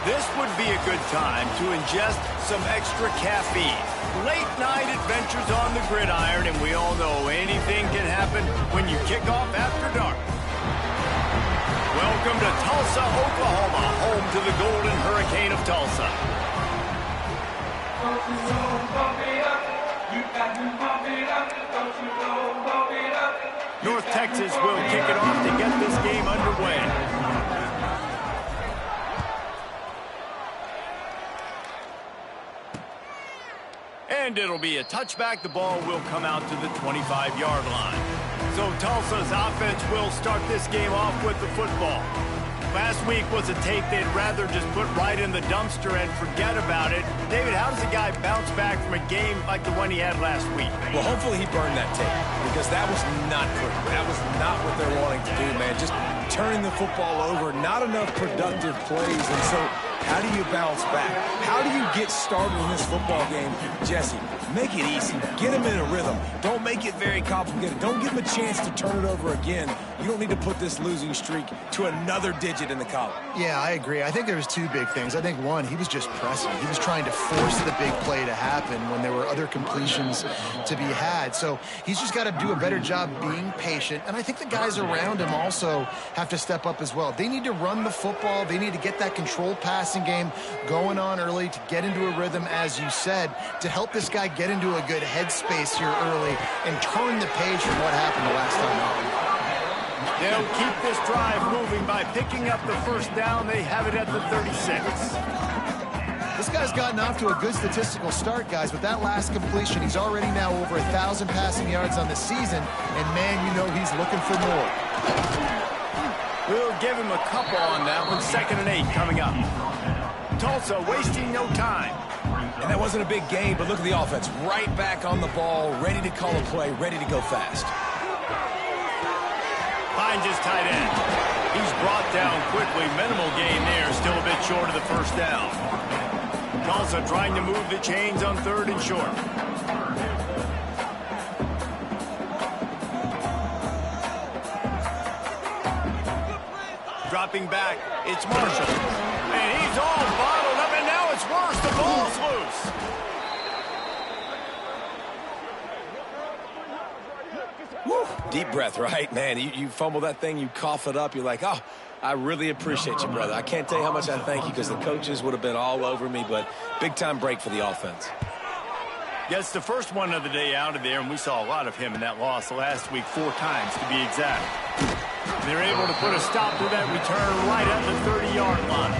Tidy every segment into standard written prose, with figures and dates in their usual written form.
This would be a good time to ingest some extra caffeine. Late night adventures on the gridiron, and we all know anything can happen when you kick off after dark. Welcome to Tulsa, Oklahoma, home to the Golden Hurricane of Tulsa. North Texas will kick it off to get this game underway. And it'll be a touchback. The ball will come out to the 25-yard line. So Tulsa's offense will start this game off with the football. Last week was a tape they'd rather just put right in the dumpster and forget about it. David, how does a guy bounce back from a game like the one he had last week? Well, hopefully he burned that tape, because that was not good. That was not what they're wanting to do, man. Just turning the football over, not enough productive plays. And so how do you bounce back? How do you get started in this football game? Jesse, make it easy. Get him in a rhythm. Don't make it very complicated. Don't give him a chance to turn it over again. You don't need to put this losing streak to another digit in the column. Yeah, I agree. I think there was two big things. I think, one, he was just pressing. He was trying to force the big play to happen when there were other completions to be had. So he's just got to do a better job being patient. And I think the guys around him also have to step up as well. They need to run the football. They need to get that controlled passing game going on early to get into a rhythm, as you said, to help this guy get into a good headspace here early and turn the page from what happened the last time out. They'll keep this drive moving by picking up the first down. They have it at the 36. This guy's gotten off to a good statistical start, guys. With that last completion, he's already now over 1,000 passing yards on the season. And, man, you know he's looking for more. We'll give him a couple on that one. 2nd and 8 coming up. Tulsa wasting no time. And that wasn't a big gain, but look at the offense. Right back on the ball, ready to call a play, ready to go fast. Finds his tight end. He's brought down quickly. Minimal gain there. Still a bit short of the first down. Tulsa trying to move the chains on 3rd and short. Dropping back. It's Marshall. And he's all bottled up, and now it's worse. The ball's loose. Woo. Deep breath, right? Man, you fumble that thing, you cough it up, you're like, oh, I really appreciate you, brother. I can't tell you how much I thank you, because the coaches would have been all over me, but big-time break for the offense. Yes, the first one of the day out of there, and we saw a lot of him in that loss last week, 4 times to be exact. They're able to put a stop to that return right at the 30-yard line.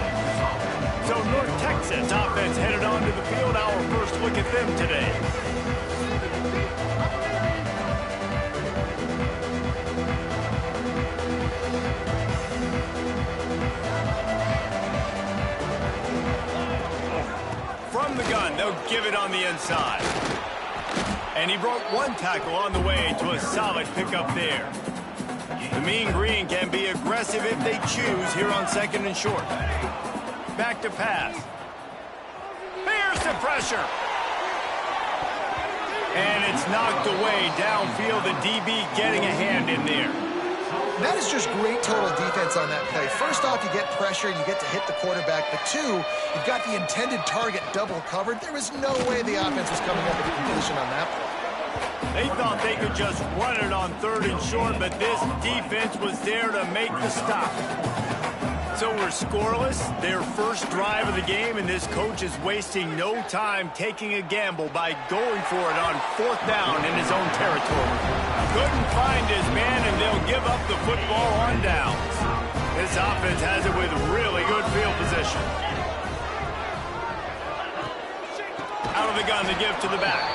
So North Texas offense headed onto the field. Our first look at them today. From the gun, they'll give it on the inside. And he broke one tackle on the way to a solid pickup there. The Mean Green can be aggressive if they choose here on 2nd and short. Back to pass. Here's the pressure. And it's knocked away downfield. The DB getting a hand in there. That is just great total defense on that play. First off, you get pressure and you get to hit the quarterback. But 2, you've got the intended target double covered. There was no way the offense was coming up with a completion on that play. They thought they could just run it on 3rd and short, but this defense was there to make the stop. So we're scoreless, their first drive of the game, and this coach is wasting no time taking a gamble by going for it on 4th down in his own territory. Couldn't find his man, and they'll give up the football on downs. This offense has it with really good field position. Out of the gun to give to the back.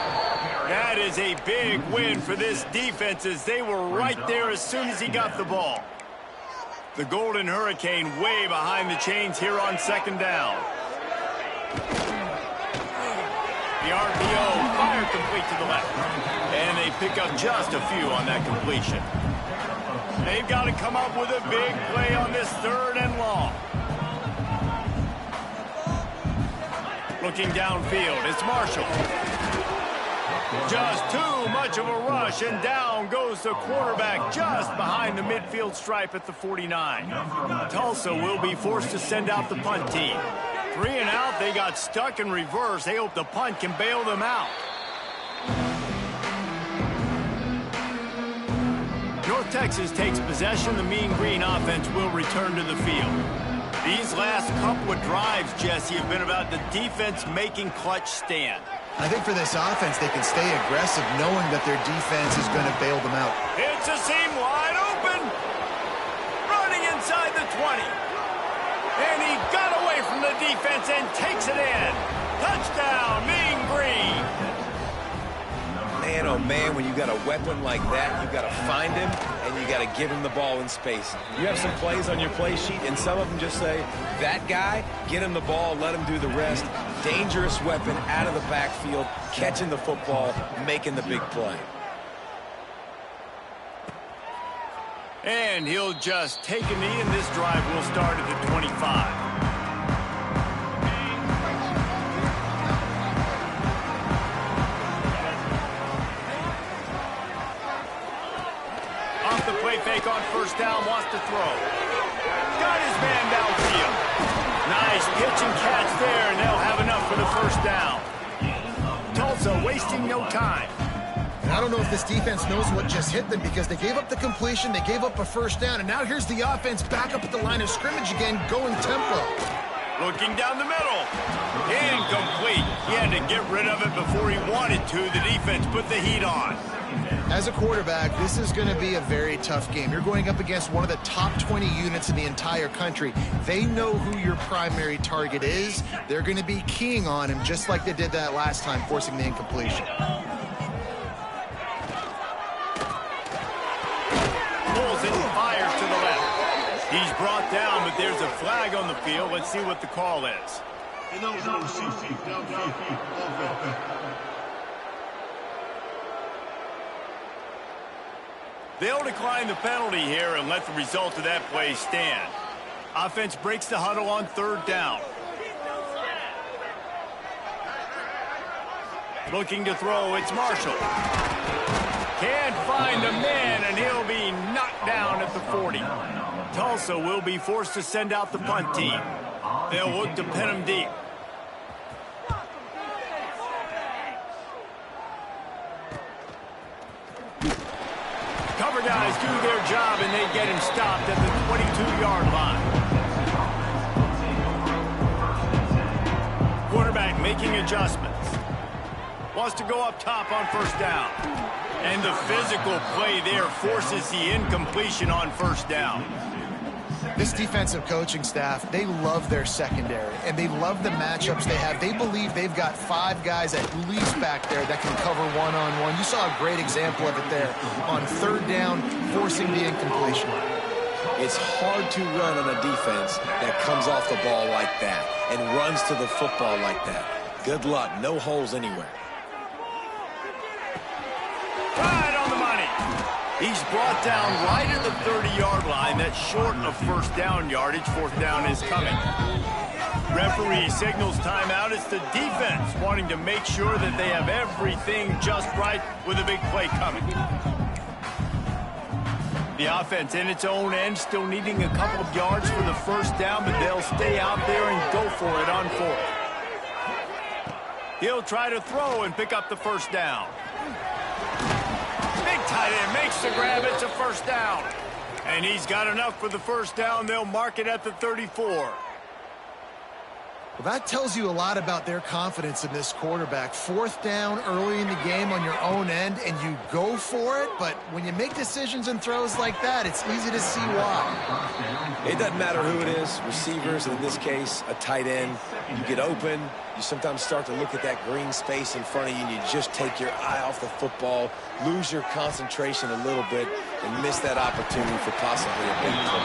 That is a big win for this defense, as they were right there as soon as he got the ball. The Golden Hurricane way behind the chains here on 2nd down. The RPO fired complete to the left. And they pick up just a few on that completion. They've got to come up with a big play on this 3rd and long. Looking downfield, it's Marshall. Just too much of a rush, and down goes the quarterback just behind the midfield stripe at the 49. Tulsa will be forced to send out the punt team. 3 and out. They got stuck in reverse. They hope the punt can bail them out. North Texas takes possession. The Mean Green offense will return to the field. These last couple of drives, Jesse, have been about the defense making clutch stand. I think for this offense, they can stay aggressive knowing that their defense is going to bail them out. It's a seam wide open. Running inside the 20. And he got away from the defense and takes it in. Touchdown, Mean Green. Man, oh man, when you got a weapon like that, you got to find him and you got to give him the ball in space. You have some plays on your play sheet, and some of them just say, that guy, get him the ball, let him do the rest. Dangerous weapon out of the backfield, catching the football, making the big play. And he'll just take a knee, and this drive will start at the 25. Off the play fake on first down, wants to throw. Got his man downfield. Nice pitch and catch there, and they'll have enough for the first down. Tulsa wasting no time. And I don't know if this defense knows what just hit them, because they gave up the completion, they gave up a first down, and now here's the offense back up at the line of scrimmage again, going tempo. Looking down the middle. Incomplete. He had to get rid of it before he wanted to. The defense put the heat on. As a quarterback, this is going to be a very tough game. You're going up against one of the top 20 units in the entire country. They know who your primary target is. They're going to be keying on him just like they did that last time, forcing the incompletion. Pulls it and fires to the left. He's brought down, but there's a flag on the field. Let's see what the call is. They'll decline the penalty here and let the result of that play stand. Offense breaks the huddle on third down. Looking to throw, it's Marshall. Can't find a man, and he'll be knocked down at the 40. Tulsa will be forced to send out the punt team. They'll look to pin him deep. Cover guys do their job, and they get him stopped at the 22-yard line. Quarterback making adjustments. Wants to go up top on first down. And the physical play there forces the incompletion on first down. This defensive coaching staff, they love their secondary, and they love the matchups they have. They believe they've got 5 guys at least back there that can cover one-on-one. You saw a great example of it there on third down, forcing the incompletion. It's hard to run on a defense that comes off the ball like that and runs to the football like that. Good luck. No holes anywhere. Right on the money. He's brought down right at the 30-yard line. That's short of first down yardage. Fourth down is coming. Referee signals timeout. It's the defense wanting to make sure that they have everything just right with a big play coming. The offense in its own end still needing a couple of yards for the first down, but they'll stay out there and go for it on fourth. He'll try to throw and pick up the first down. Big tight end makes the grab. It's a first down. And he's got enough for the first down. They'll mark it at the 34. Well, that tells you a lot about their confidence in this quarterback. Fourth down early in the game on your own end, and you go for it. But when you make decisions and throws like that, it's easy to see why. It doesn't matter who it is, receivers, in this case, a tight end. You get open, you sometimes start to look at that green space in front of you, and you just take your eye off the football, lose your concentration a little bit, and miss that opportunity for possibly a big play.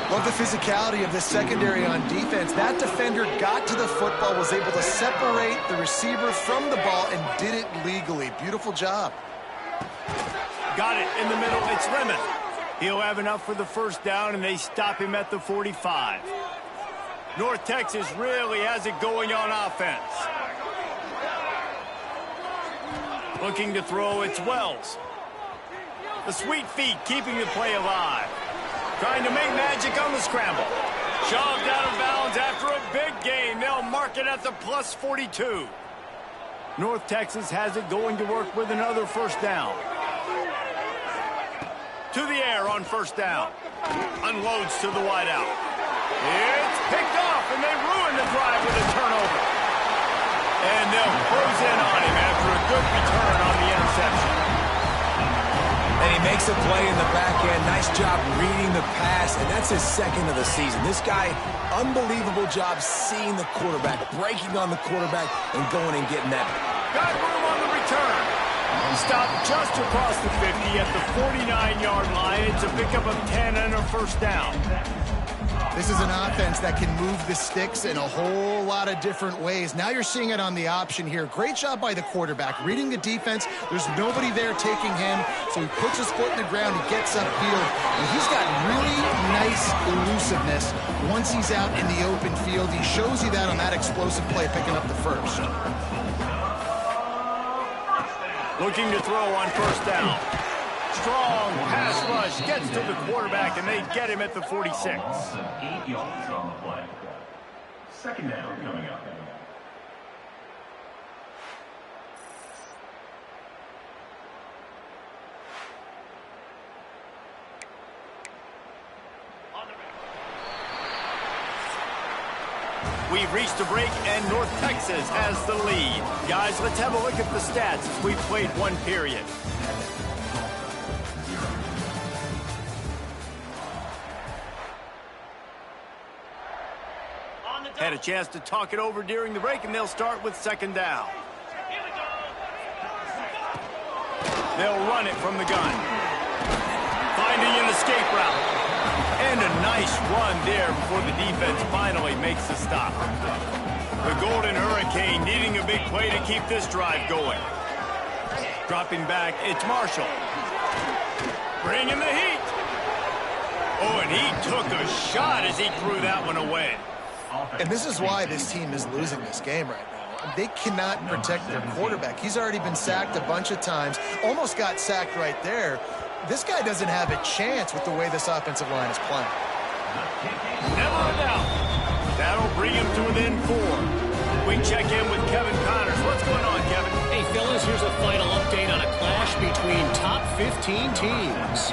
Love the physicality of the secondary on defense. That defender got to the football, was able to separate the receiver from the ball, and did it legally. Beautiful job. Got it in the middle. It's Lemon. He'll have enough for the first down, and they stop him at the 45. North Texas really has it going on offense. Looking to throw, it's Wells. The sweet feet keeping the play alive. Trying to make magic on the scramble. Shoved out of bounds after a big gain. market at the plus 42. North Texas has it going to work with another first down. To the air on first down. Unloads to the wideout. It's picked off, and they ruin the drive with a turnover. And they'll close in on him after a good return on the interception. And he makes a play in the back end. Nice job reading the pass, and that's his second of the season. This guy, unbelievable job seeing the quarterback, breaking on the quarterback, and going and getting that. Got room on the return. Stopped just across the 50 at the 49-yard line. It's a pickup of 10 and a first down. This is an offense that can move the sticks in a whole lot of different ways. Now you're seeing it on the option here. Great job by the quarterback. Reading the defense, there's nobody there taking him, so he puts his foot in the ground, he gets upfield, and he's got really nice elusiveness once he's out in the open field. He shows you that on that explosive play, picking up the first. Looking to throw on first down. Strong pass rush gets to the quarterback, and they get him at the 46. 8 yards on the play. Second down coming up. We've reached a break, and North Texas has the lead. Guys, let's have a look at the stats as we've played one period. Had a chance to talk it over during the break, and they'll start with second down. They'll run it from the gun. Finding an escape route. And a nice run there before the defense finally makes the stop. The Golden Hurricane needing a big play to keep this drive going. Dropping back, it's Marshall. Bringing the heat. Oh, and he took a shot as he threw that one away. And this is why this team is losing this game right now. They cannot protect their quarterback. He's already been sacked a bunch of times. Almost got sacked right there. This guy doesn't have a chance with the way this offensive line is playing. Never a doubt. That'll bring him to within 4. We check in with Kevin Connors. What's going on, Kevin? Hey, fellas, here's a final update on a clash between top 15 teams.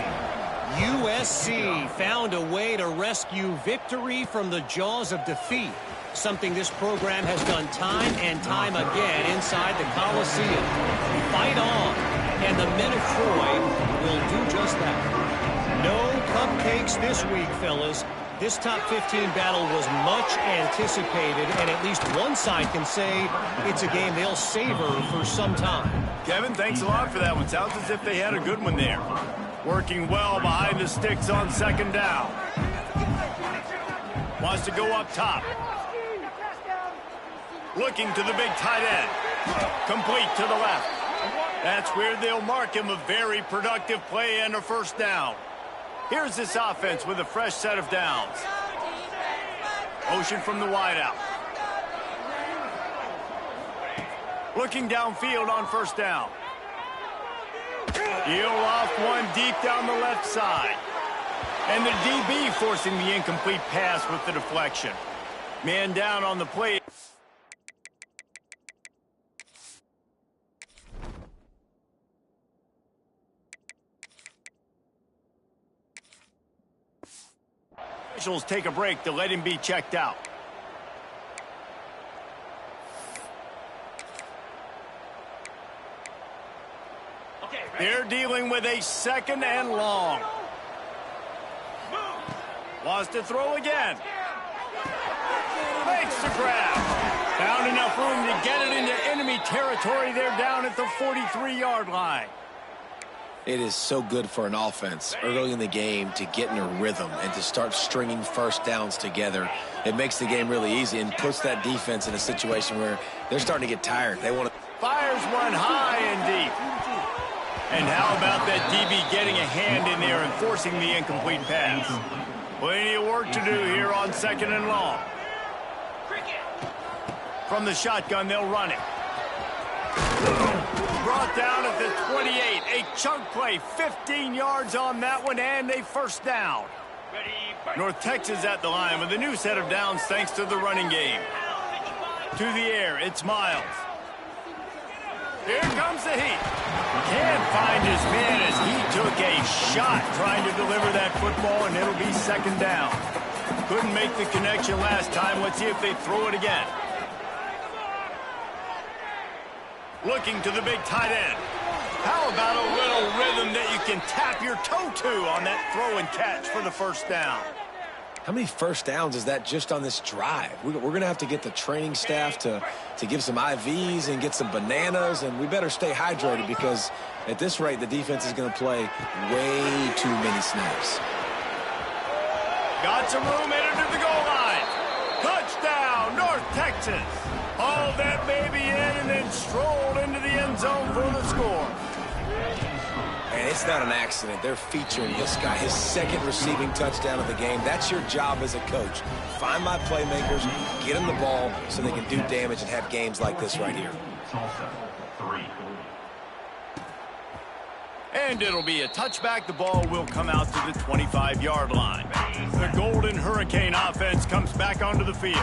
USC found a way to rescue victory from the jaws of defeat, something this program has done time and time again inside the Coliseum. Fight on, and the men of Troy will do just that. No cupcakes this week, fellas. This top 15 battle was much anticipated, and at least one side can say it's a game they'll savor for some time. Kevin, thanks a lot for that one. Sounds as if they had a good one there. Working well behind the sticks on second down. Wants to go up top. Looking to the big tight end. Complete to the left. That's where they'll mark him. A very productive play and a first down. Here's this offense with a fresh set of downs. Motion from the wideout. Looking downfield on first down. He'll off one deep down the left side. And the DB forcing the incomplete pass with the deflection. Man down on the play. Officials take a break to let him be checked out. They're dealing with a second and long. Wants to throw again. Makes the grab. Found enough room to get it into enemy territory. They're down at the 43-yard line. It is so good for an offense early in the game to get in a rhythm and to start stringing first downs together. It makes the game really easy and puts that defense in a situation where they're starting to get tired. They want to... Fires one high and deep. And how about that DB getting a hand in there and forcing the incomplete pass? Plenty of work to do here on second and long. From the shotgun, they'll run it. Brought down at the 28. A chunk play, 15 yards on that one, and a first down. North Texas at the line with a new set of downs thanks to the running game. To the air, it's Miles. Here comes the heat. Can't find his man as he took a shot trying to deliver that football, and it'll be second down. Couldn't make the connection last time. Let's see if they throw it again. Looking to the big tight end. How about a little rhythm that you can tap your toe to on that throw and catch for the first down? How many first downs is that just on this drive? We're going to have to get the training staff to give some IVs and get some bananas, and we better stay hydrated because at this rate, the defense is going to play way too many snaps. Got some room headed to the goal line. Touchdown, North Texas. Hauled that baby in and then strolled into the end zone for the score. And it's not an accident. They're featuring this guy, his second receiving touchdown of the game. That's your job as a coach. Find my playmakers, get them the ball so they can do damage and have games like this right here. Tulsa, 3. And it'll be a touchback. The ball will come out to the 25-yard line. The Golden Hurricane offense comes back onto the field.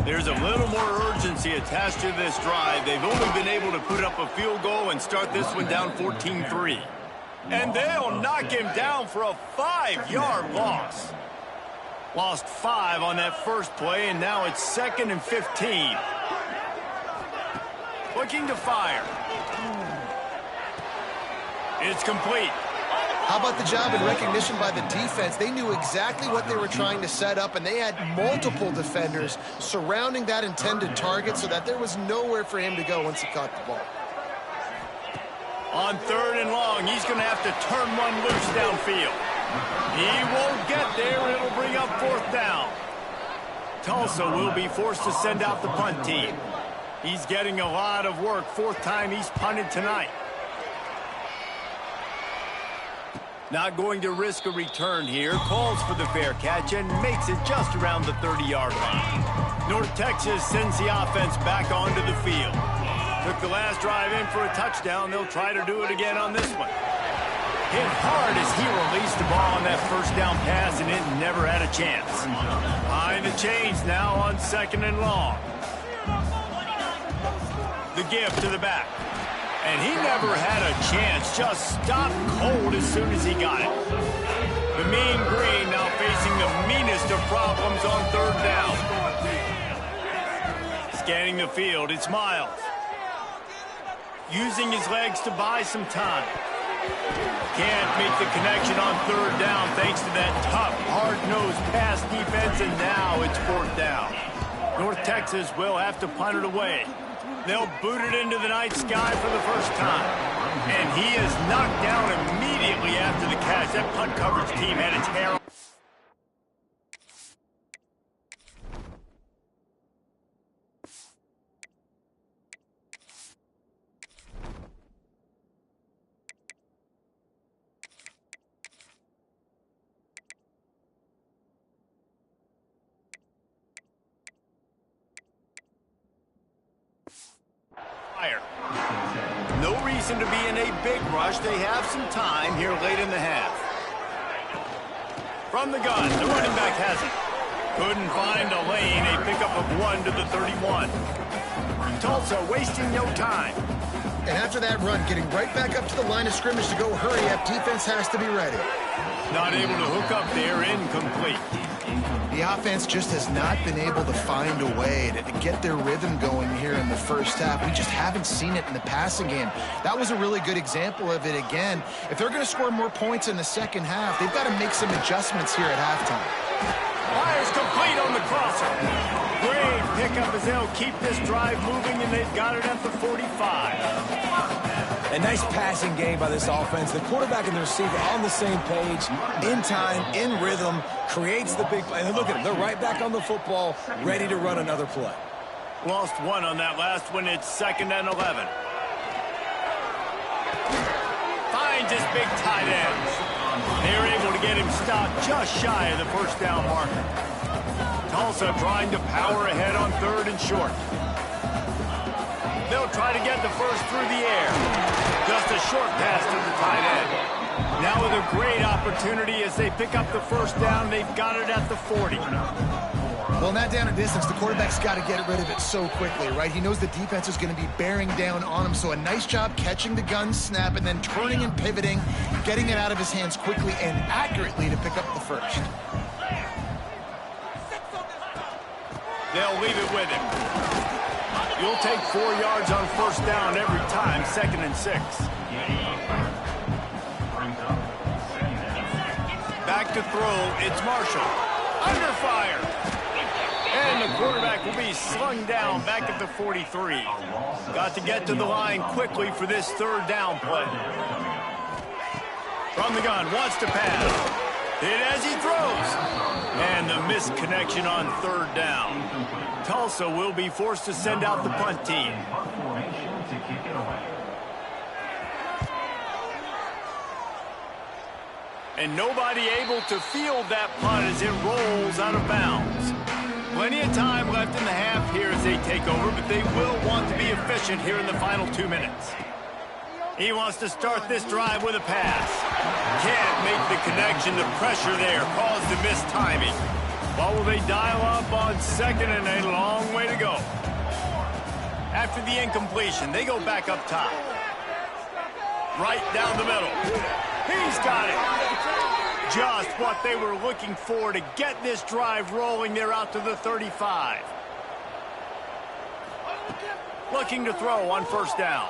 There's a little more urgency attached to this drive. They've only been able to put up a field goal and start this one down 14-3. And they'll knock him down for a 5-yard loss. Lost 5 on that first play, and now it's 2nd and 15. Looking to fire. It's complete. How about the job and recognition by the defense? They knew exactly what they were trying to set up, and they had multiple defenders surrounding that intended target so that there was nowhere for him to go once he caught the ball. On 3rd and long, he's going to have to turn one loose downfield. He won't get there. It'll bring up 4th down. Tulsa will be forced to send out the punt team. He's getting a lot of work. 4th time he's punted tonight. Not going to risk a return here. Calls for the fair catch and makes it just around the 30-yard line. North Texas sends the offense back onto the field. Took the last drive in for a touchdown. They'll try to do it again on this one. Hit hard as he released the ball on that first down pass, and it never had a chance. Behind the chains now on 2nd and long. The give to the back. And he never had a chance. Just stopped cold as soon as he got it. The Mean Green now facing the meanest of problems on 3rd down. Scanning the field, it's Miles. Using his legs to buy some time. Can't make the connection on 3rd down thanks to that tough, hard-nosed pass defense, and now it's 4th down. North Texas will have to punt it away. They'll boot it into the night sky for the first time. And he is knocked down immediately after the catch. That punt coverage team had its hair on. No reason to be in a big rush. They have some time here late in the half. From the gun, the running back has it. Couldn't find a lane. A pickup of 1 to the 31. Tulsa wasting no time. And after that run, getting right back up to the line of scrimmage to go hurry up, defense has to be ready. Not able to hook up there, incomplete. The offense just has not been able to find a way to get their rhythm going here in the first half. We just haven't seen it in the passing game. That was a really good example of it again. If they're going to score more points in the second half, they've got to make some adjustments here at halftime. Fires complete on the crosser. Great pickup as they'll keep this drive moving, and they've got it at the 45. A nice passing game by this offense. The quarterback and the receiver on the same page, in time, in rhythm, creates the big play. And look at them. They're right back on the football, ready to run another play. Lost 1 on that last one. It's 2nd and 11. Finds his big tight ends. They're able to get him stopped just shy of the first down marker. Tulsa trying to power ahead on 3rd and short. They'll try to get the first through the air. Just a short pass to the tight end. Now with a great opportunity as they pick up the first down, they've got it at the 40. Well, in that down and distance, the quarterback's got to get rid of it so quickly, right? He knows the defense is going to be bearing down on him, so a nice job catching the gun snap and then turning and pivoting, getting it out of his hands quickly and accurately to pick up the first. They'll leave it with him. You'll take 4 yards on first down every time, 2nd and 6. Back to throw, it's Marshall. Under fire. And the quarterback will be slung down back at the 43. Got to get to the line quickly for this 3rd down play. From the gun, wants to pass. Hit as he throws. And the missed connection on 3rd down. Tulsa will be forced to send out the punt team. And nobody able to field that punt as it rolls out of bounds. Plenty of time left in the half here as they take over, but they will want to be efficient here in the final 2 minutes. He wants to start this drive with a pass. Can't make the connection. The pressure there caused the missed timing. Well, will they dial up on 2nd and a long way to go? After the incompletion, they go back up top. Right down the middle. He's got it. Just what they were looking for to get this drive rolling. They're out to the 35. Looking to throw on first down.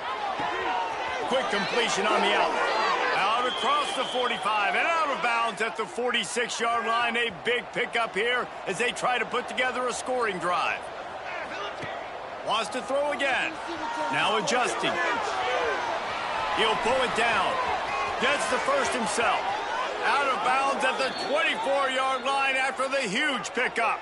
Quick completion on the out. Out across the 45 and out of bounds at the 46-yard line. A big pickup here as they try to put together a scoring drive. Wants to throw again. Now adjusting. He'll pull it down. Gets the first himself. Out of bounds at the 24-yard line after the huge pickup.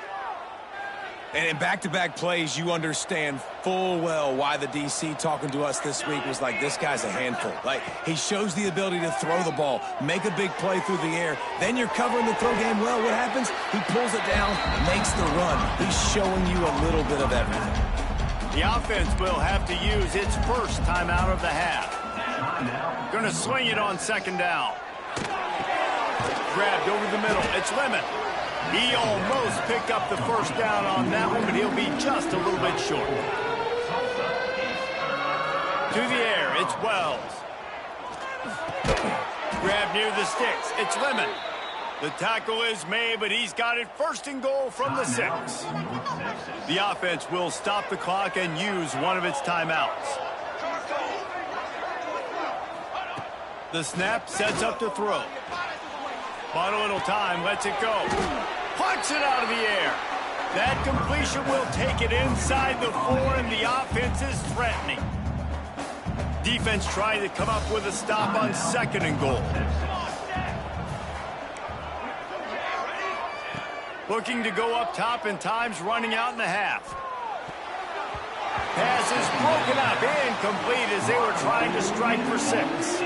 And in back-to-back plays, you understand full well why the DC talking to us this week was like, this guy's a handful. Like, he shows the ability to throw the ball, make a big play through the air. Then you're covering the throw game well. What happens? He pulls it down, makes the run. He's showing you a little bit of everything. The offense will have to use its first timeout of the half. Going to swing it on 2nd down. Grabbed over the middle. It's Lemon. He almost picked up the first down on that one, but he'll be just a little bit short. To the air, it's Wells. Grabbed near the sticks. It's Lemon. The tackle is made, but he's got it 1st and goal from the 6. The offense will stop the clock and use one of its timeouts. The snap sets up to throw. Bought a little time, lets it go. Punts it out of the air. That completion will take it inside the 4, and the offense is threatening. Defense trying to come up with a stop on 2nd and goal. Looking to go up top, and time's running out in the half. Pass is broken up, incomplete as they were trying to strike for 6.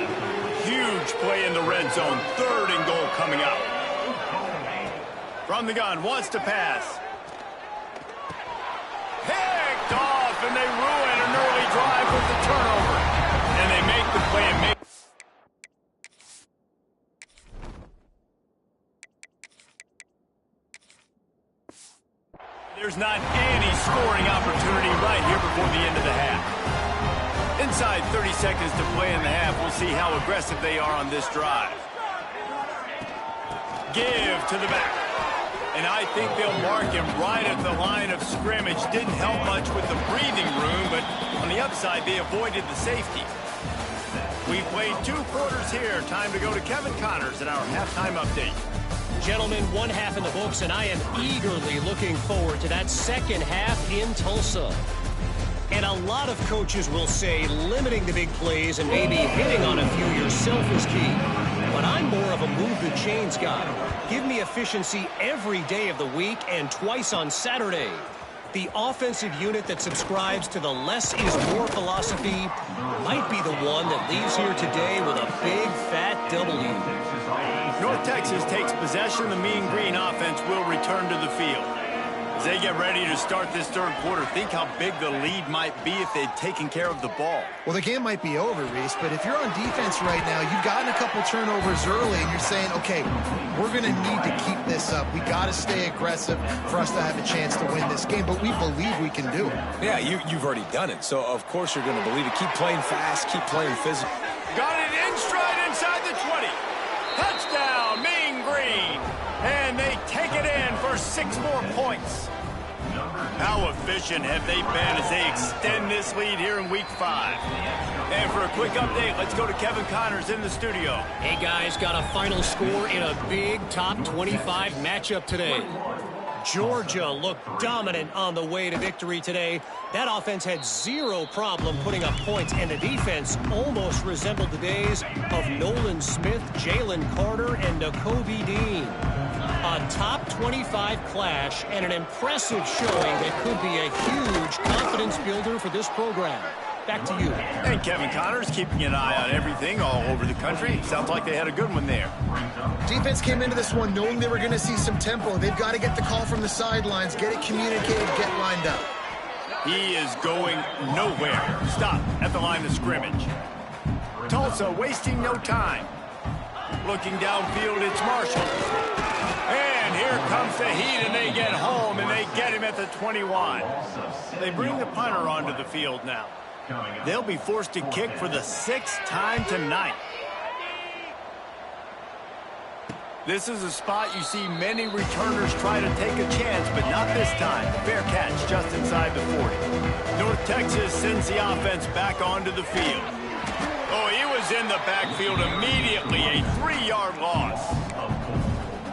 Huge play in the red zone. 3rd and goal coming up. From the gun, wants to pass. Picked off, and they ruin an early drive with the turnover. And they make the play and make. There's not any scoring opportunity right here before the end of the half. Inside 30 seconds to play in the half. We'll see how aggressive they are on this drive. Give to the back. And I think they'll mark him right at the line of scrimmage. Didn't help much with the breathing room, but on the upside, they avoided the safety. We played 2 quarters here. Time to go to Kevin Connors in our halftime update. Gentlemen, 1 half in the books, and I am eagerly looking forward to that 2nd half in Tulsa. And a lot of coaches will say limiting the big plays and maybe hitting on a few yourself is key. But I'm more of a move the chains guy. Give me efficiency every day of the week and twice on Saturday. The offensive unit that subscribes to the less is more philosophy might be the one that leaves here today with a big fat W. North Texas takes possession. The Mean Green offense will return to the field. As they get ready to start this third quarter, think how big the lead might be if they'd taken care of the ball. Well, the game might be over, Reese, but if you're on defense right now, you've gotten a couple turnovers early, and you're saying, okay, we're going to need to keep this up. We got to stay aggressive for us to have a chance to win this game, but we believe we can do it. Yeah, you've already done it, so of course you're going to believe it. Keep playing fast, keep playing physical. Got it in stride inside the 20. Touchdown, Mean Green. And they take it in for 6 more points. How efficient have they been as they extend this lead here in Week 5? And for a quick update, let's go to Kevin Connors in the studio. Hey, guys, got a final score in a big top 25 matchup today. Georgia looked dominant on the way to victory today. That offense had zero problem putting up points, and the defense almost resembled the days of Nolan Smith, Jalen Carter, and Nakobe Dean. A top 25 clash and an impressive showing that could be a huge confidence builder for this program. Back to you. And Kevin Connors keeping an eye on everything all over the country. Sounds like they had a good one there. Defense came into this one knowing they were going to see some tempo. They've got to get the call from the sidelines, get it communicated, get lined up. He is going nowhere. Stop at the line of scrimmage. Tulsa wasting no time. Looking downfield, it's Marshall. And here comes the heat, and they get home, and they get him at the 21. They bring the punter onto the field now. They'll be forced to kick for the 6th time tonight. This is a spot you see many returners try to take a chance, but not this time. Fair catch just inside the 40. North Texas sends the offense back onto the field. Oh, he was in the backfield immediately, a 3-yard loss.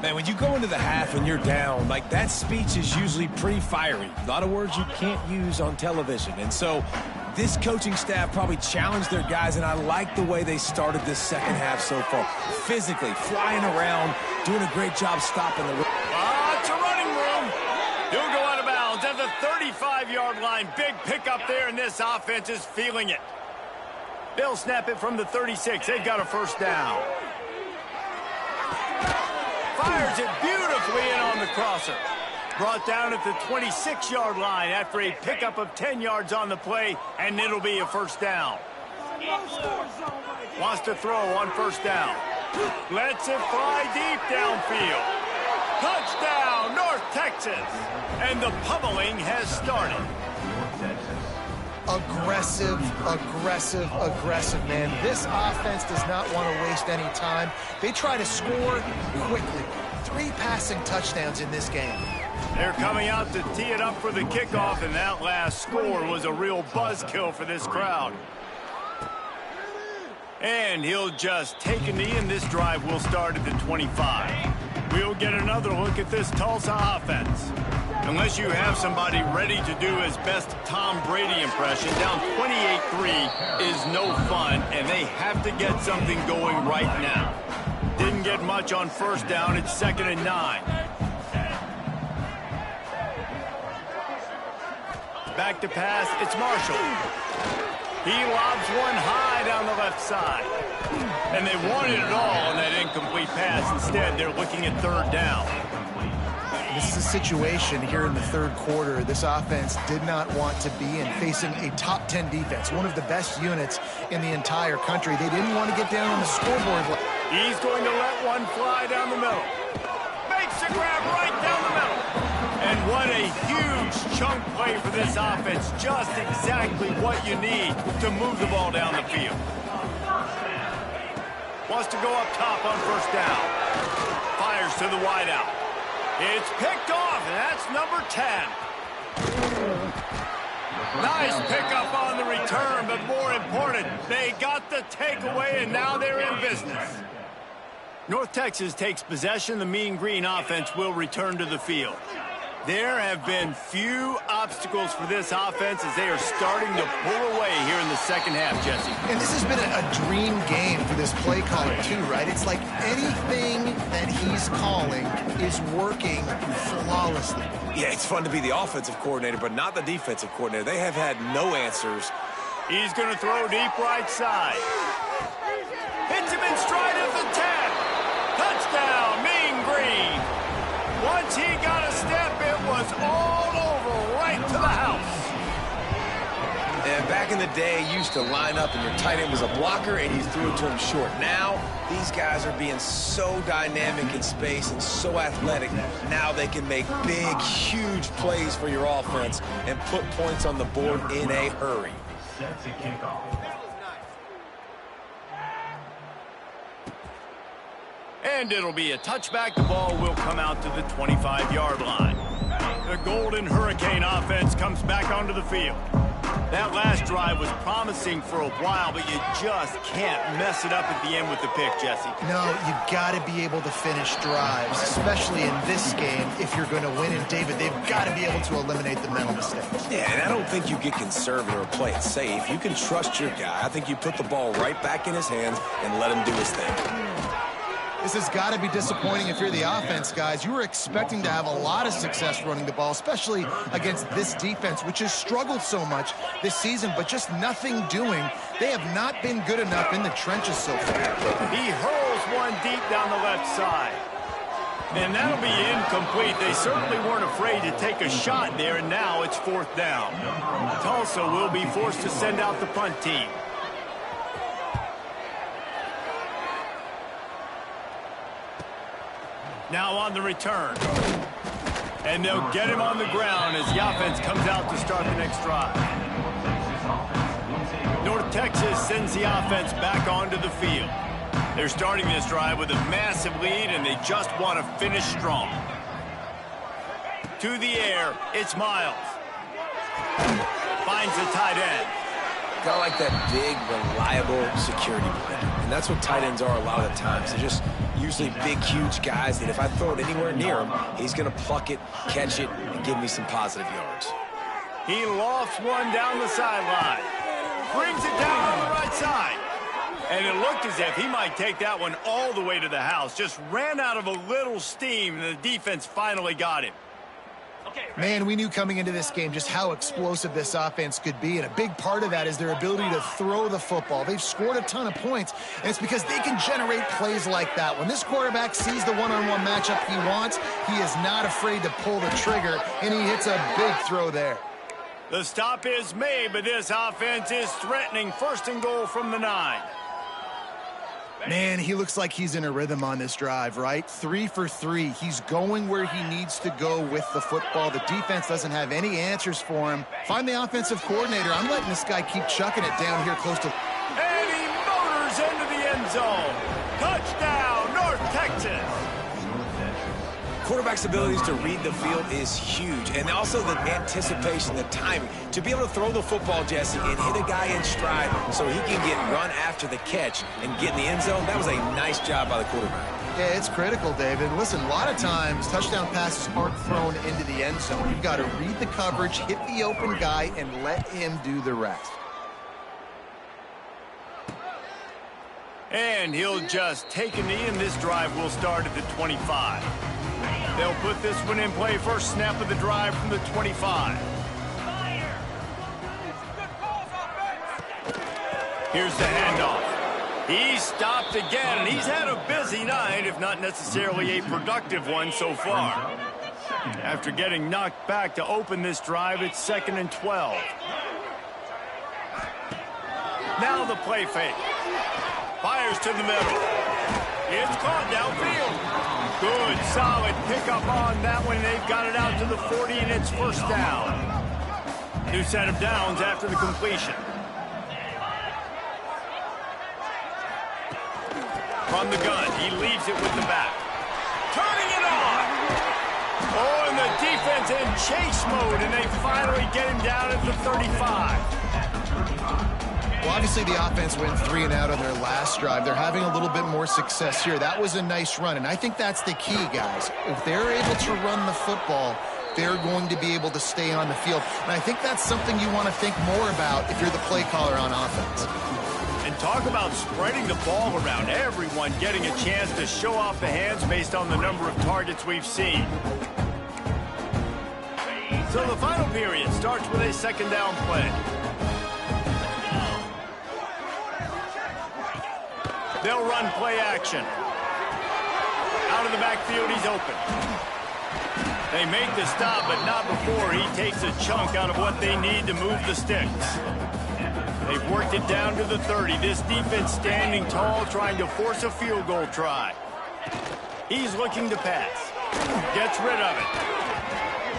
Man, when you go into the half and you're down, like, that speech is usually pretty fiery. A lot of words you can't use on television. And so this coaching staff probably challenged their guys, and I like the way they started this second half so far. Physically, flying around, doing a great job stopping the run. It's a running room. He'll go out of bounds at the 35-yard line. Big pickup there, and this offense is feeling it. They'll snap it from the 36. They've got a first down. Fires it beautifully in on the crosser. Brought down at the 26-yard line after a pickup of 10 yards on the play, and it'll be a first down. Wants to throw on first down. Lets it fly deep downfield. Touchdown, North Texas. And the pummeling has started. Aggressive, aggressive, aggressive, man. This offense does not want to waste any time. They try to score quickly. 3 passing touchdowns in this game. They're coming out to tee it up for the kickoff, and that last score was a real buzzkill for this crowd. And he'll just take a knee, and this drive will start at the 25. We'll get another look at this Tulsa offense. Unless you have somebody ready to do his best Tom Brady impression, down 28-3 is no fun, and they have to get something going right now. Didn't get much on first down. It's 2nd and 9. Back to pass. It's Marshall. He lobs one high down the left side. And they wanted it all on that incomplete pass. Instead, they're looking at 3rd down. This is a situation here in the 3rd quarter this offense did not want to be in, facing a top 10 defense, one of the best units in the entire country. They didn't want to get down on the scoreboard. He's going to let one fly down the middle. Makes a grab right down the middle. And what a huge chunk play for this offense. Just exactly what you need to move the ball down the field. Wants to go up top on first down. Fires to the wideout. It's picked off, and that's number 10. Nice pickup on the return, but more important, they got the takeaway, and now they're in business. North Texas takes possession. The Mean Green offense will return to the field. There have been few obstacles for this offense as they are starting to pull away here in the second half, Jesse. And this has been a dream game for this play caller, too, right? It's like anything that he's calling is working flawlessly. Yeah, it's fun to be the offensive coordinator, but not the defensive coordinator. They have had no answers. He's going to throw deep right side. Hits him in stride at the 10. Touchdown, Mean Green. Once he got a step, it was all in the day, you used to line up and your tight end was a blocker and you threw it to him short. Now, these guys are being so dynamic in space and so athletic. Now they can make big, huge plays for your offense and put points on the board in a hurry. Set to kickoff. And it'll be a touchback. The ball will come out to the 25-yard line. The Golden Hurricane offense comes back onto the field. That last drive was promising for a while, but you just can't mess it up at the end with the pick, Jesse. No, you got to be able to finish drives, especially in this game if you're going to win. And, David, they've got to be able to eliminate the mental mistakes. Yeah, and I don't think you get conservative or play it safe. You can trust your guy. I think you put the ball right back in his hands and let him do his thing. This has got to be disappointing if you're the offense, guys. You were expecting to have a lot of success running the ball, especially against this defense, which has struggled so much this season, but just nothing doing. They have not been good enough in the trenches so far. He hurls one deep down the left side. And that'll be incomplete. They certainly weren't afraid to take a shot there, and now it's 4th down. Tulsa will be forced to send out the punt team. Now on the return. And they'll get him on the ground as the offense comes out to start the next drive. North Texas sends the offense back onto the field. They're starting this drive with a massive lead, and they just want to finish strong. To the air, it's Miles. Finds the tight end. Got like that big, reliable security blanket. And that's what tight ends are a lot of the times. They're just usually big, huge guys that if I throw it anywhere near him, he's going to pluck it, catch it, and give me some positive yards. He lofts one down the sideline. Brings it down on the right side. And it looked as if he might take that one all the way to the house. Just ran out of a little steam, and the defense finally got him. Man, we knew coming into this game just how explosive this offense could be, and a big part of that is their ability to throw the football. They've scored a ton of points, and it's because they can generate plays like that. When this quarterback sees the one-on-one matchup he wants, he is not afraid to pull the trigger, and he hits a big throw there. The stop is made, but this offense is threatening. 1st and goal from the 9. Man, he looks like he's in a rhythm on this drive, right? 3 for 3. He's going where he needs to go with the football. The defense doesn't have any answers for him. Find the offensive coordinator. I'm letting this guy keep chucking it down here close to... And he motors into the end zone. Touchdown, North Texas. Quarterback's abilities to read the field is huge, and also the anticipation, the timing. To be able to throw the football, Jesse, and hit a guy in stride so he can get run after the catch and get in the end zone, that was a nice job by the quarterback. Yeah, it's critical, David. Listen, a lot of times touchdown passes aren't thrown into the end zone. You've got to read the coverage, hit the open guy, and let him do the rest. And he'll just take a knee, and this drive will start at the 25. They'll put this one in play. First snap of the drive from the 25. Here's the handoff. He's stopped again, and he's had a busy night, if not necessarily a productive one so far. After getting knocked back to open this drive, it's 2nd and 12. Now the play fake. Fires to the middle. It's caught downfield. Good, solid pickup on that one. They've got it out to the 40, and it's 1st down. New set of downs after the completion. From the gun, he leaves it with the back. Turning it on. Oh, and the defense in chase mode, and they finally get him down at the 35. Well, obviously the offense went 3 and out on their last drive. They're having a little bit more success here. That was a nice run, and I think that's the key, guys. If they're able to run the football, they're going to be able to stay on the field. And I think that's something you want to think more about if you're the play caller on offense. And talk about spreading the ball around. Everyone getting a chance to show off the hands based on the number of targets we've seen. So the final period starts with a 2nd down play. They'll run play action. Out of the backfield, he's open. They make the stop, but not before he takes a chunk out of what they need to move the sticks. They've worked it down to the 30. This defense standing tall, trying to force a field goal try. He's looking to pass. Gets rid of it.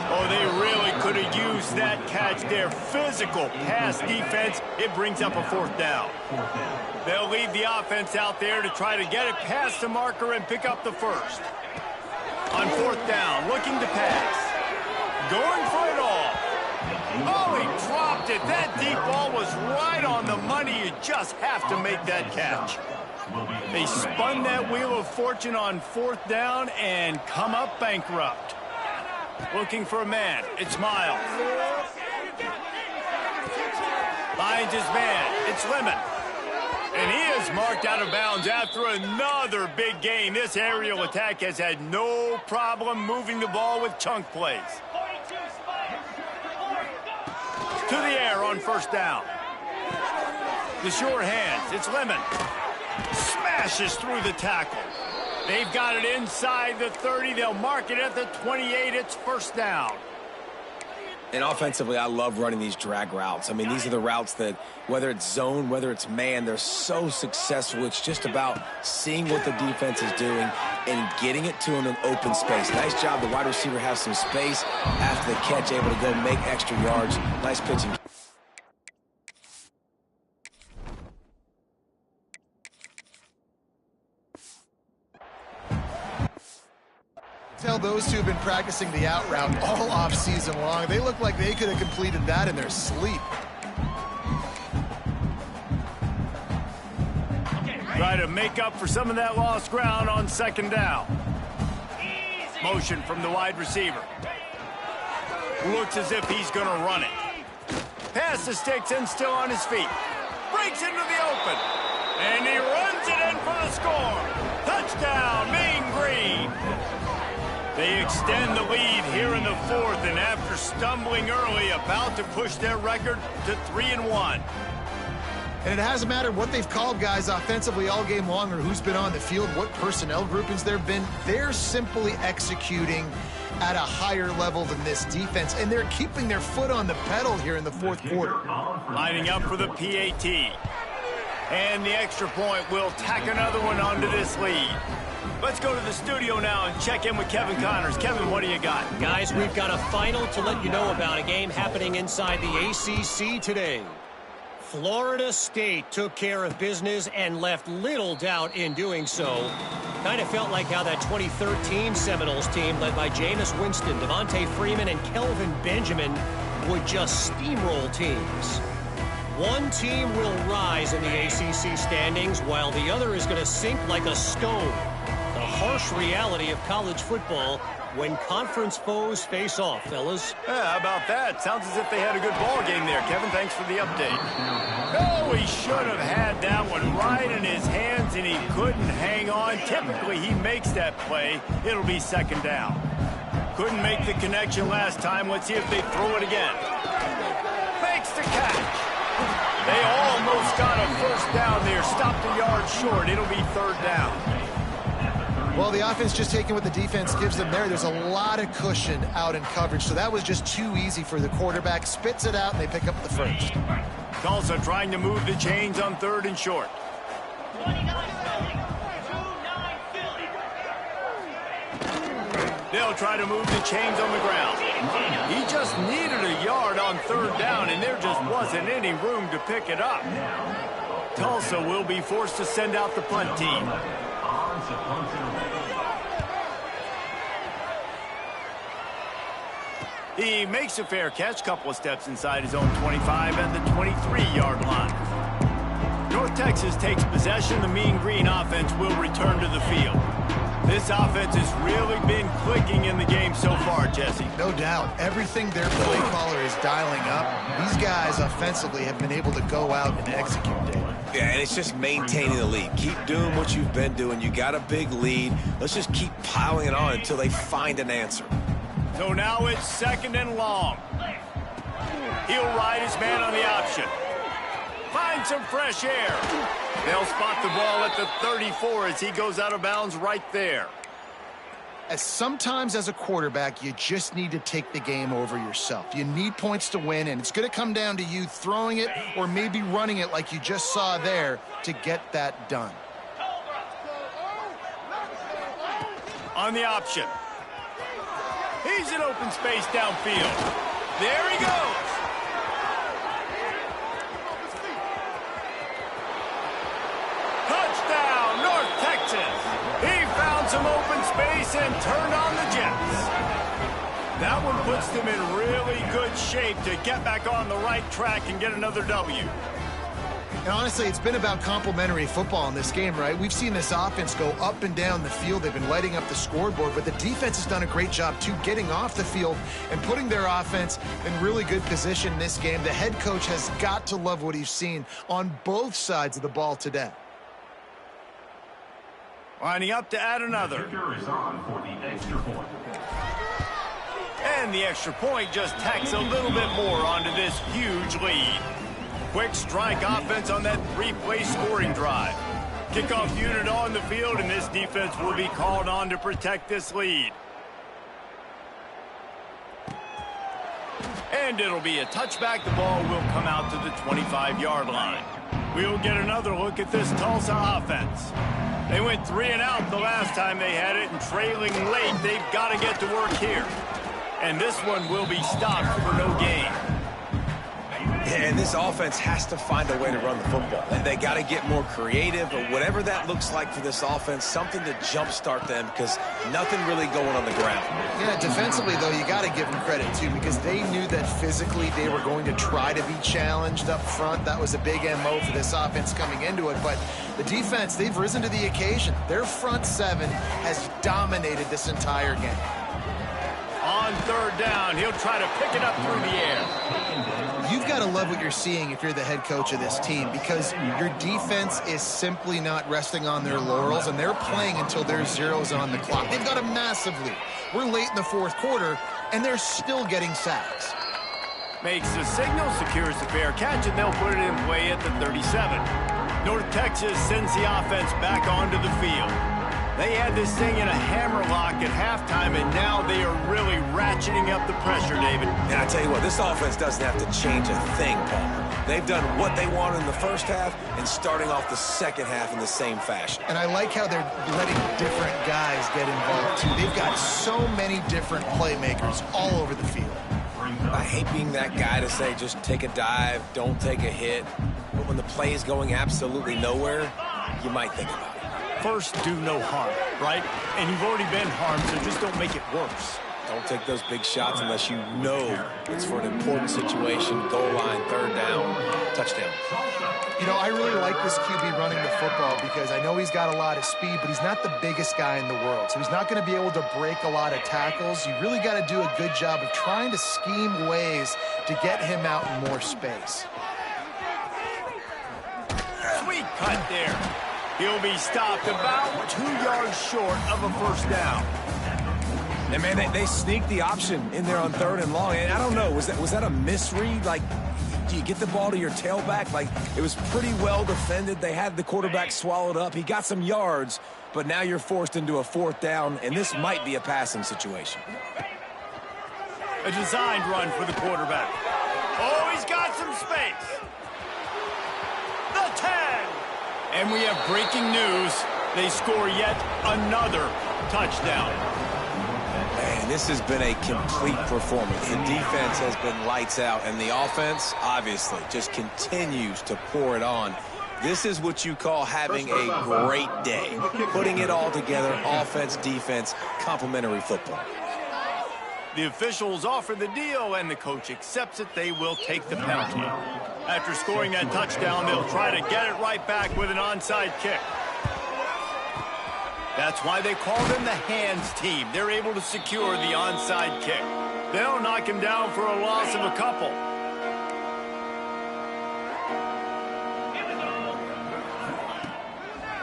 Oh, they really could have used that catch there. Physical pass defense. It brings up a 4th down. They'll leave the offense out there to try to get it past the marker and pick up the 1st. On 4th down, looking to pass. Going for it all. Oh, he dropped it. That deep ball was right on the money. You just have to make that catch. They spun that wheel of fortune on 4th down and come up bankrupt. Looking for a man. It's Miles. Finds his man. It's Lemon. And he is marked out of bounds after another big gain. This aerial attack has had no problem moving the ball with chunk plays. To the air on 1st down. The sure hands. It's Lemon. Smashes through the tackle. They've got it inside the 30. They'll mark it at the 28. It's 1st down. And offensively, I love running these drag routes. I mean, these are the routes that, whether it's zone, whether it's man, they're so successful. It's just about seeing what the defense is doing and getting it to them in open space. Nice job. The wide receiver has some space after the catch, able to go make extra yards. Nice pitching. Tell those two have been practicing the out route all off season long. They look like they could have completed that in their sleep. Try to make up for some of that lost ground on 2nd down. Motion from the wide receiver. Looks as if he's going to run it. Pass the sticks and still on his feet. Breaks into the open. And he runs it in for the score. Touchdown, Mean Green. They extend the lead here in the 4th, and after stumbling early, about to push their record to 3-1. And it hasn't mattered what they've called guys offensively all game long or who's been on the field, what personnel groupings there have been. They're simply executing at a higher level than this defense, and they're keeping their foot on the pedal here in the 4th quarter. Lining up for the PAT. And the extra point will tack another one onto this lead. Let's go to the studio now and check in with Kevin Connors. Kevin, what do you got? Guys, we've got a final to let you know about, a game happening inside the ACC today. Florida State took care of business and left little doubt in doing so. Kind of felt like how that 2013 Seminoles team, led by Jameis Winston, Devontae Freeman, and Kelvin Benjamin, would just steamroll teams. One team will rise in the ACC standings, while the other is going to sink like a stone. The harsh reality of college football when conference foes face off, fellas. Yeah, how about that? Sounds as if they had a good ball game there. Kevin, thanks for the update. Oh, he should have had that one right in his hands, and he couldn't hang on. Typically, he makes that play. It'll be 2nd down. Couldn't make the connection last time. Let's see if they throw it again. Makes the catch. They almost got a 1st down there. Stopped a yard short. It'll be 3rd down. Well, the offense just taking what the defense gives them there. There's a lot of cushion out in coverage, so that was just too easy for the quarterback. Spits it out, and they pick up the 1st. Tulsa trying to move the chains on 3rd and short. They'll try to move the chains on the ground. He just needed a yard on 3rd down, and there just wasn't any room to pick it up. Tulsa will be forced to send out the punt team. He makes a fair catch, couple of steps inside his own 25 and the 23-yard line. North Texas takes possession. The Mean Green offense will return to the field. This offense has really been clicking in the game so far, Jesse. No doubt. Everything their play caller is dialing up, these guys offensively have been able to go out and execute, David. Yeah, and it's just maintaining the lead. Keep doing what you've been doing. You got a big lead. Let's just keep piling it on until they find an answer. So now it's 2nd and long. He'll ride his man on the option. Find some fresh air. They'll spot the ball at the 34 as he goes out of bounds right there. Sometimes as a quarterback, you just need to take the game over yourself. You need points to win, and it's going to come down to you throwing it or maybe running it like you just saw there to get that done. On the option. He's in open space downfield. There he goes. Touchdown, North Texas. He found some open space and turned on the Jets. That one puts them in really good shape to get back on the right track and get another W. And honestly, it's been about complementary football in this game, right? We've seen this offense go up and down the field. They've been lighting up the scoreboard, but the defense has done a great job, too, getting off the field and putting their offense in really good position in this game. The head coach has got to love what he's seen on both sides of the ball today. Lining up to add another. Kicker is on for the extra point. And the extra point just tacks a little bit more onto this huge lead. Quick strike offense on that three-play scoring drive. Kickoff unit on the field, and this defense will be called on to protect this lead. And it'll be a touchback. The ball will come out to the 25-yard line. We'll get another look at this Tulsa offense. They went 3 and out the last time they had it, and trailing late, they've got to get to work here. And this one will be stopped for no gain. And this offense has to find a way to run the football. They got to get more creative, or whatever that looks like for this offense, something to jumpstart them, because nothing really going on the ground. Yeah, defensively, though, you got to give them credit, too, because they knew that physically they were going to try to be challenged up front. That was a big MO for this offense coming into it. But the defense, they've risen to the occasion. Their front seven has dominated this entire game. On third down, he'll try to pick it up through the air. You've got to love what you're seeing if you're the head coach of this team, because your defense is simply not resting on their laurels, and they're playing until there's zeros on the clock. They've got a massive lead. We're late in the fourth quarter, and they're still getting sacks. Makes the signal, secures the fair catch, and they'll put it in play at the 37. North Texas sends the offense back onto the field. They had this thing in a hammerlock at halftime, and now they are really ratcheting up the pressure, David. And I tell you what, this offense doesn't have to change a thing, Palmer. They've done what they wanted in the first half and starting off the second half in the same fashion. And I like how they're letting different guys get involved, too. They've got so many different playmakers all over the field. I hate being that guy to say just take a dive, don't take a hit. But when the play is going absolutely nowhere, you might think about it. First, do no harm, right? And you've already been harmed, so just don't make it worse. Don't take those big shots unless you know it's for an important situation. Goal line, third down, touchdown. You know, I really like this QB running the football because I know he's got a lot of speed, but he's not the biggest guy in the world. So he's not going to be able to break a lot of tackles. You really got to do a good job of trying to scheme ways to get him out in more space. Sweet cut there. He'll be stopped about 2 yards short of a first down. And, man, they sneaked the option in there on third and long. And I don't know, was that a misread? Like, do you get the ball to your tailback? Like, it was pretty well defended. They had the quarterback swallowed up. He got some yards, but now you're forced into a fourth down, and this might be a passing situation. A designed run for the quarterback. Oh, he's got some space. The 10. And we have breaking news. They score yet another touchdown. Man, this has been a complete performance. The defense has been lights out, and the offense, obviously, just continues to pour it on. This is what you call having a great day. Putting it all together, offense, defense, complementary football. The officials offer the deal, and the coach accepts it. They will take the penalty. After scoring that touchdown, they'll try to get it right back with an onside kick. That's why they call them the hands team. They're able to secure the onside kick. They'll knock him down for a loss of a couple.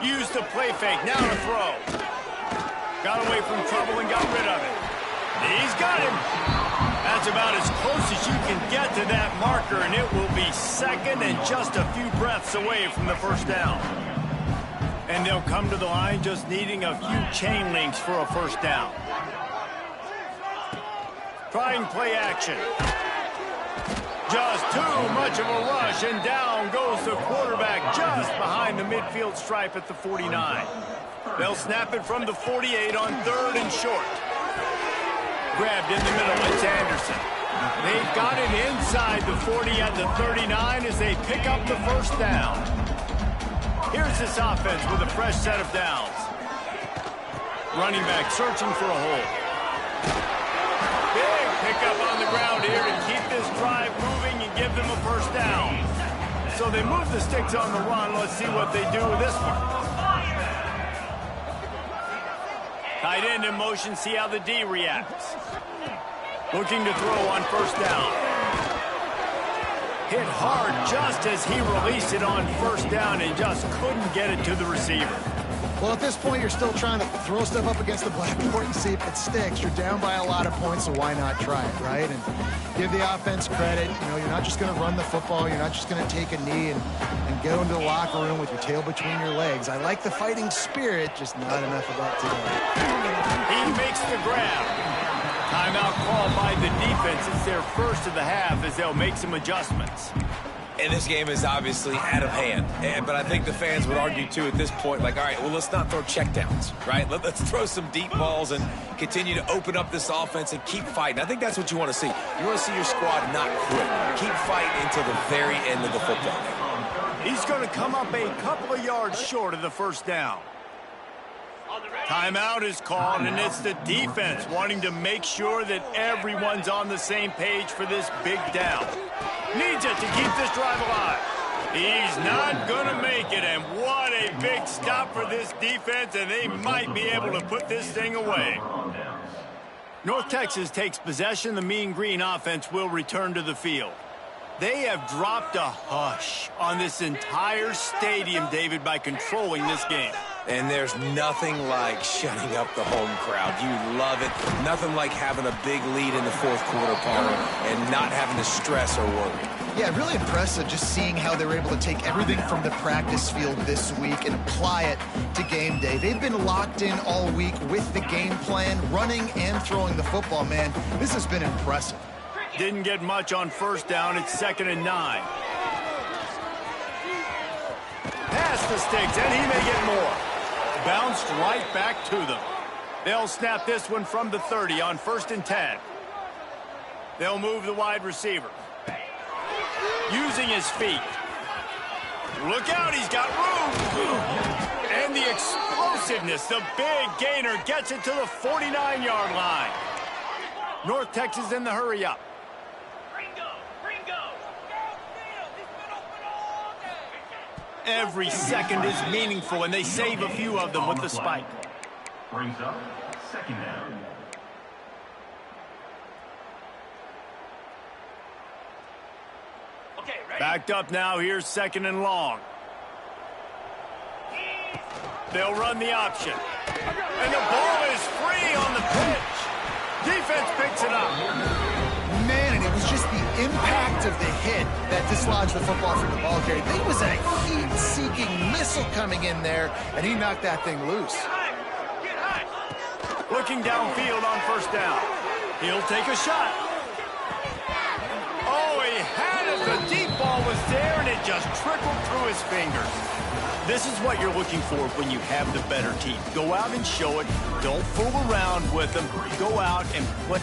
Used the play fake, now to throw. Got away from trouble and got rid of it. He's got him. That's about as close as you can get to that marker, and it will be second and just a few breaths away from the first down. And they'll come to the line just needing a few chain links for a first down. Trying play action. Just too much of a rush, and down goes the quarterback just behind the midfield stripe at the 49. They'll snap it from the 48 on 3rd and short. Grabbed in the middle, it's Anderson. They've got it inside the 40 at the 39 as they pick up the first down. Here's this offense with a fresh set of downs. Running back searching for a hole. Big pickup on the ground here to keep this drive moving and give them a first down. So they move the sticks on the run. Let's see what they do with this one. Tight end in motion, see how the D reacts. Looking to throw on first down. Hit hard just as he released it on first down and just couldn't get it to the receiver. Well, at this point, you're still trying to throw stuff up against the blackboard and see if it sticks. You're down by a lot of points, so why not try it, right? And give the offense credit. You know, you're not just going to run the football. You're not just going to take a knee and go into the locker room with your tail between your legs. I like the fighting spirit, just not enough of that today. He makes the grab. Timeout called by the defense. It's their first of the half as they'll make some adjustments. And this game is obviously out of hand. But I think the fans would argue, too, at this point, like, all right, well, let's not throw checkdowns, right? Let's throw some deep balls and continue to open up this offense and keep fighting. I think that's what you want to see. You want to see your squad not quit. Keep fighting until the very end of the football game. He's going to come up a couple of yards short of the first down. Timeout is called, and it's the defense wanting to make sure that everyone's on the same page for this big down. Needs it to keep this drive alive. He's not going to make it, and what a big stop for this defense, and they might be able to put this thing away. North Texas takes possession. The Mean Green offense will return to the field. They have dropped a hush on this entire stadium, David, by controlling this game. And there's nothing like shutting up the home crowd. You love it. Nothing like having a big lead in the fourth quarter, Palmer, and not having to stress or worry. Yeah, really impressive just seeing how they were able to take everything from the practice field this week and apply it to game day. They've been locked in all week with the game plan, running and throwing the football, man. This has been impressive. Didn't get much on first down. It's 2nd and 9. Past the sticks, and he may get more. Bounced right back to them. They'll snap this one from the 30 on 1st and 10. They'll move the wide receiver. Using his feet. Look out, he's got room. And the explosiveness, the big gainer gets it to the 49-yard line. North Texas in the hurry up. Every second is meaningful, and they save a few of them with the spike. Brings up 2nd down. Backed up now. Here's 2nd and long. They'll run the option. And the ball is free on the pitch. Defense picks it up. Man, and it was just the impact of the hit that dislodged the football from the ball carrier. There was a heat-seeking missile coming in there, and he knocked that thing loose. Looking downfield on first down. He'll take a shot. Oh, he had it. The deep ball was there, and it just trickled through his fingers. This is what you're looking for when you have the better team. Go out and show it. Don't fool around with them. Go out and put